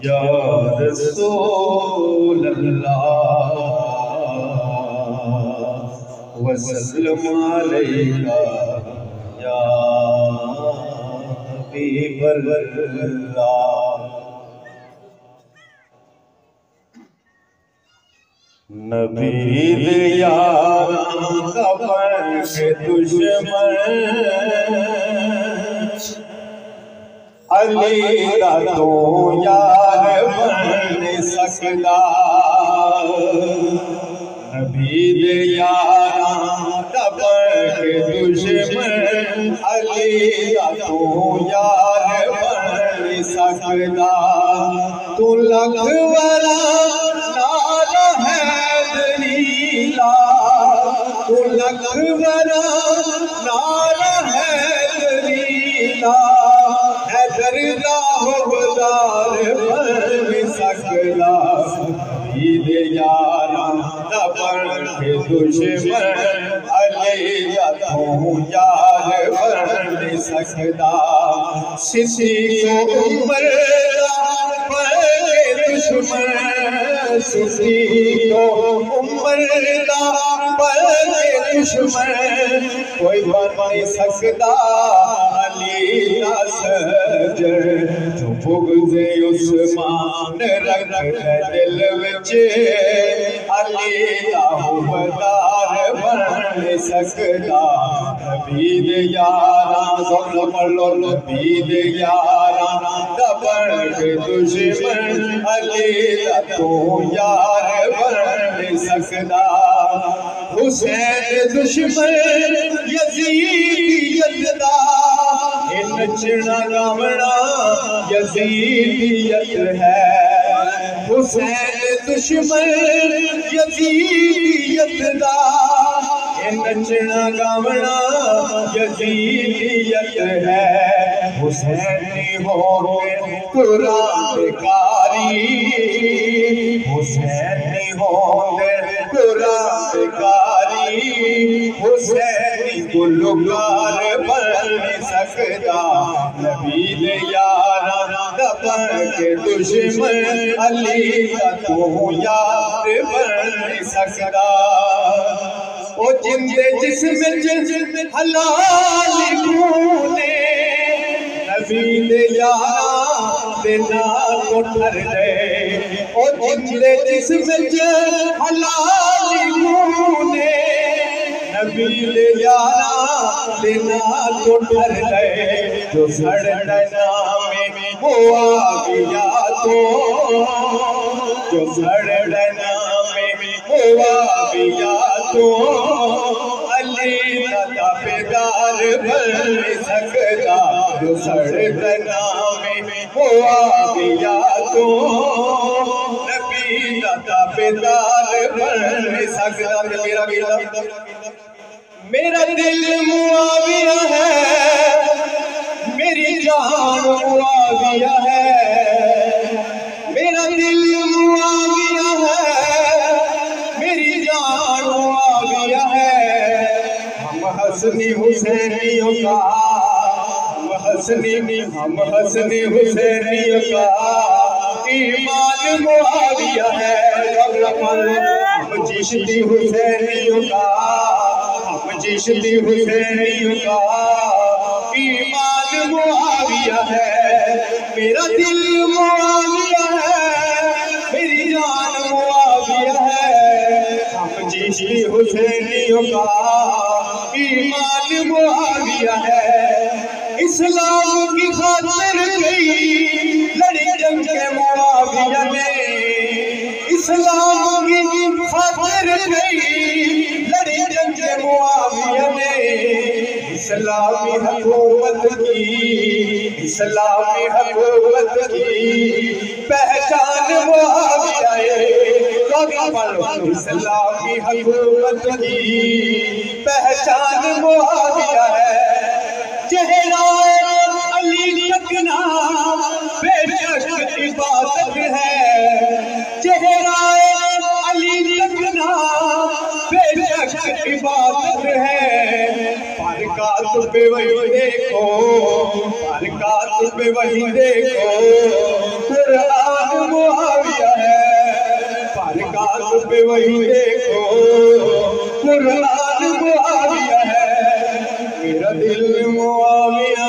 یا رسول اللہ وسلم علیکہ یا حبیب اللہ۔ نبی دیاراں کا بن کے دشمن علی دا تو یار بن سکدا، نبی دیاراں کا بن کے دشمن علی دا تو یار بن سکدا۔ تو لکھ ورا تو لکھ ورا نعرہ حیدری لا، حیدر دا حوالدار بن سکدا، عید یاراں دا بن کے دشمن علی دا تو یار بن سکدا۔ صدیق عمر دا بن کے دشمن، صدیق عمر دا بن کے دشمن کوئی بن نہیں سکدا، علی دا سجر جو بغض عثمان رکھ دل وچ، علی دا حوالدار بن سکدا۔ نبی دے یاراں ذوق پڑھ لو، نبی دے یاراں دا بن کے دشمن علی دا تو یار بن سکدا۔ حسین دشمن یزیدیت دا، نچنا گاونا یزیدیت ہے۔ حسین دشمن یزیدیت دا، نچنا گاونا یزیدیت ہے۔ حسینی ہو کے قرآن کاری، حسینی ہو کے قرآن کاری، حسینی گلوکار بن سکدا۔ نبی دے یاراں دا بن کے دشمن علی دا تو یار بن سکدا۔ او جندے جسم حلال کونے، نبی دے یاراں دے نال تو ٹر گئے۔ او جندے جسم حلال کونے، نبی دے یاراں دے نال تو ٹر گئے۔ جو سڑنا میں معاویہ تو، جو سڑنا میں معاویہ تو، علی دا تابعدار بن سکدا۔ جو سڑنا میں معاویہ تو، نبی دا تابعدار بن سکدا۔ میرا دل معاویہ ہے، میری جان معاویہ ہے، میرا دل معاویہ ہے، میری جان معاویہ ہے۔ ہم حسنی حسینیوں کا، ہم حسنی حسینیوں کا ایمان معاویہ ہے۔ ہم چشتی حسینیوں کا، ہم چشتی حسینیوں کا ایمان معاویہ ہے۔ میرا دل معاویہ ہے، میری جان معاویہ ہے۔ ہم چشتی حسینیوں کا ایمان معاویہ ہے۔ اسلام کی خاطر گئی لڑی جنگ معاویہ نے، اسلام کی خاطر گئی لڑی جنگ معاویہ نے۔ اسلامی حکومت کی، اسلامی حکومت کی پہچان معاویہ ہے۔ اسلامی حکومت کی پہچان معاویہ ہے۔ چہرہ علی تکنا بے شک عبادت ہے، چہرہ علی تکنا بے شک عبادت ہے۔ پر کا پہ وہی دیکھو برکات پہ وہی دیکھو قرآن معاویہ ہے برکات پہ وہی دیکھو قرآن معاویہ ہے میرا دل معاویہ